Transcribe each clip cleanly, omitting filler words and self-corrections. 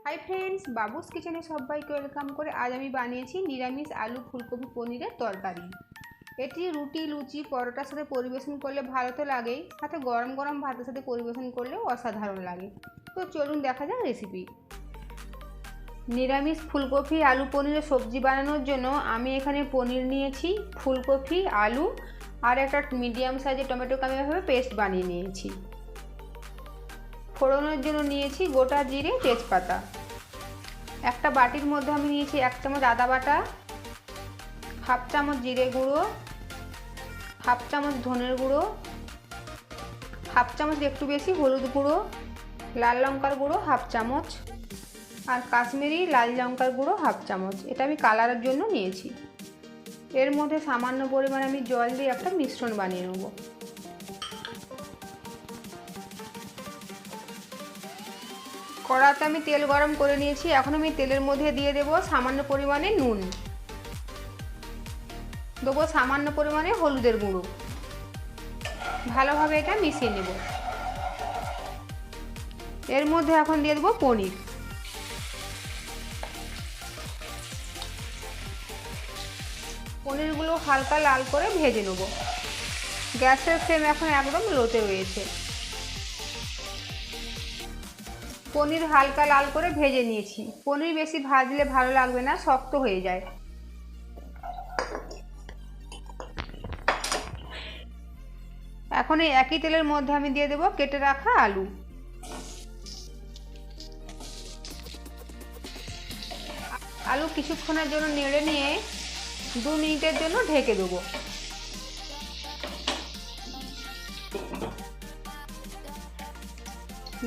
Hi friends, बाबूस किचेने सबाइके welcome करे। आज आमी बानिয়েছি निरामिष आलू फुलकपि पनीरेर तरकारी। एटी रुटी लुचि परोटार साथे परिवेशन करले भालो तो लागेई, साथे गरम गरम भातेर साथे परिवेशन करलेও असाधारण लागे। तो चलुन देखा जाक रेसिपि। निरामिष फुलकपि आलू पनीरेर सब्जी बानानोर जोन्नो आमी एखाने पनीर निয়েছি, फुलकपि आलू और एक मीडियम साइजेर टमेटोके आमी एभाবে पेस्ट बानिয়ে নিয়েছি। फोड़নের জন্য নিয়েছি গোটা জিরে তেজপাতা। একটা বাটির মধ্যে আমি নিয়েছি 1 চামচ আদা বাটা, হাফ চামচ জিরে গুঁড়ো, হাফ চামচ ধনের গুঁড়ো, হাফ চামচ একটু বেশি হলুদ গুঁড়ো, লাল লঙ্কার গুঁড়ো হাফ চামচ আর কাশ্মীরি লাল লঙ্কার গুঁড়ো হাফ চামচ। এটা আমি কালারের জন্য নিয়েছি। এর মধ্যে সামান্য পরিমাণে আমি জল দিয়ে একটা মিশ্রণ বানিয়ে নেব। কড়াতে আমি তেল গরম করে নিয়েছি। এখন আমি তেলের মধ্যে দিয়ে দেব সামান্য পরিমাণে নুন, দেবো সামান্য পরিমাণে হলুদের গুঁড়ো। ভালোভাবে এটা মিশিয়ে নেব। এর মধ্যে এখন দিয়ে দেব পনির। পনিরগুলো হালকা লাল করে ভেজে নেব। গ্যাসের ফ্লেম এখন একদম লোতে রয়েছে। পনির হালকা লাল করে ভেজে নিয়েছি। পনির বেশি ভাজলে ভালো লাগবে না, শক্ত হয়ে যায়। এখন এই একই তেলের মধ্যে আমি দিয়ে দেব কেটে রাখা আলু। আলু কিছুক্ষণের জন্য নেড়ে নিয়ে 2 মিনিটের জন্য ঢেকে দেবো।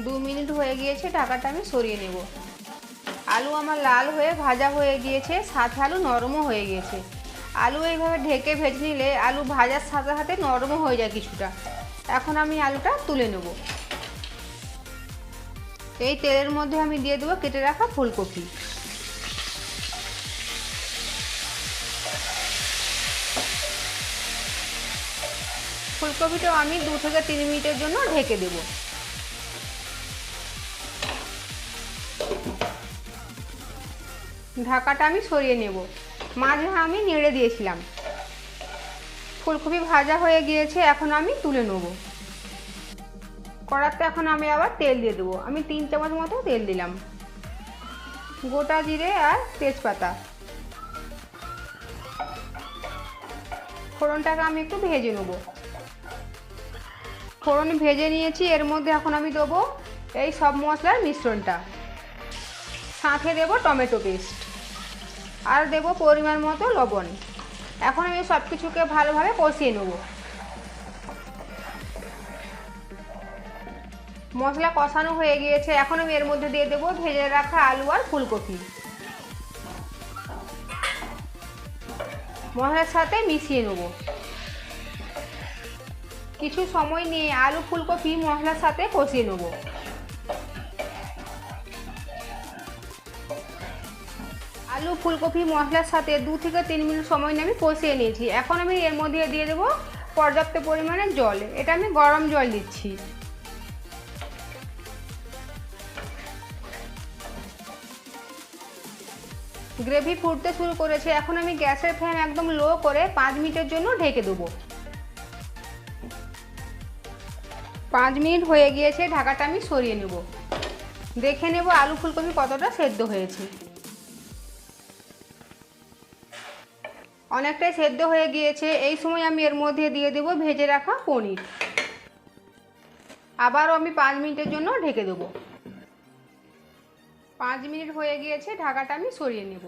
दो मिनट हो गए, ढाकाटा मैं सरिए नेब। आलू आमार लाल हुए भाजा हो गए, साथे आलू नरमो हो गए। आलू এইভাবে ढेके भेजे निले आलू भाजार साथे साथे नरमो हो जाए किछुटा। এখন আমি আলুটা তুলে নেব। এই তেলের মধ্যে আমি দিয়ে দেব কেটে রাখা ফুলকপি। ফুলকপিটা আমি 2 থেকে 3 মিনিটের জন্য ঢেকে দেব। ঢাকাটা আমি সরিয়ে নেব। মাঝে আমি নেড়ে দিয়েছিলাম। ফুলকপি ভাজা হয়ে গিয়েছে, এখন আমি তুলে নেব। কড়াতে এখন আমি আবার তেল দিয়ে দেবো। আমি 3 চামচ মতো তেল দিলাম। গোটা জিরে আর তেজপাতা ফোড়নটাকে আমি একটু ভেজে নেব। ফোড়ন ভেজে নিয়েছি। এর মধ্যে এখন আমি দেবো এই সব মশলার মিশ্রণটা, সাথে দেব টমেটো পেস্ট আর দেব পরিমাণ মতো লবণ। এখন আমি সব কিছুকে ভালোভাবে কষিয়ে নেব। মশলা কষানো হয়ে গিয়েছে। এখন আমি এর মধ্যে দিয়ে দেব ভেজে রাখা আলু আর ফুলকপি। মশলার সাথে মিশিয়ে নেব। কিছু সময় নিয়ে আলু ফুলকপি মশলার সাথে কষিয়ে নেব। आलू फुलकपि मशलार साथे 2 থেকে 3 मिनट समय निয়ে আমি কষিয়ে নিয়েছি। এখন আমি এর মধ্যে দিয়ে দেব পর্যাপ্ত পরিমাণে জল। এটা আমি গরম জল দিচ্ছি। গ্রেভি ফুটতে শুরু করেছে। এখন আমি গ্যাসের ফ্লেম একদম লো করে 5 মিনিটের জন্য ঢেকে দেব। 5 মিনিট হয়ে গিয়েছে, ঢাকাটা আমি সরিয়ে নেব। দেখে নেব আলু ফুলকপি কতটা সেদ্ধ হয়েছে। অনেকটাই সেদ্ধ হয়ে গিয়েছে। এই সময় আমি এর মধ্যে দিয়ে দেব ভেজে রাখা পনির। আবারও আমি 5 মিনিটের জন্য ঢেকে দেব। 5 মিনিট হয়ে গিয়েছে, ঢাকাটা আমি সরিয়ে নেব।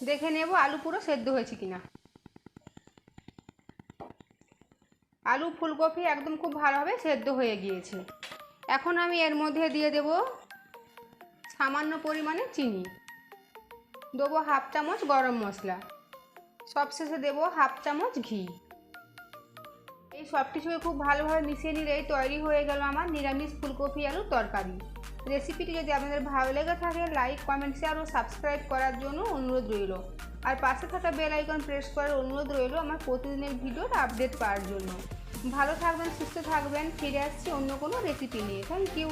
দেখে নেব আলু পুরো সেদ্ধ হয়েছে কিনা। আলু ফুলকপি একদম খুব ভালোভাবে সেদ্ধ হয়ে গিয়েছে। এখন আমি এর মধ্যে দিয়ে দেব সামান্য পরিমাণে চিনি, দেবো হাফ চামচ গরম মশলা, সবশেষে দেবো হাফ চামচ ঘি। এই সব কিছুকে খুব ভালোভাবে মিশিয়ে নিলেই তৈরি হয়ে গেল আমার নিরামিষ ফুলকপি আলু তরকারি। রেসিপিটি যদি আপনাদের ভালো লেগে থাকে লাইক কমেন্ট শেয়ার ও সাবস্ক্রাইব করার জন্য অনুরোধ রইল। আর পাশে থাকা বেল আইকন প্রেস করার অনুরোধ রইল আমার প্রতিদিনের ভিডিওর আপডেট পাওয়ার জন্য। ভালো থাকবেন, সুস্থ থাকবেন। ফিরে আসছি অন্য কোনো রেসিপি নিয়ে। Thank you.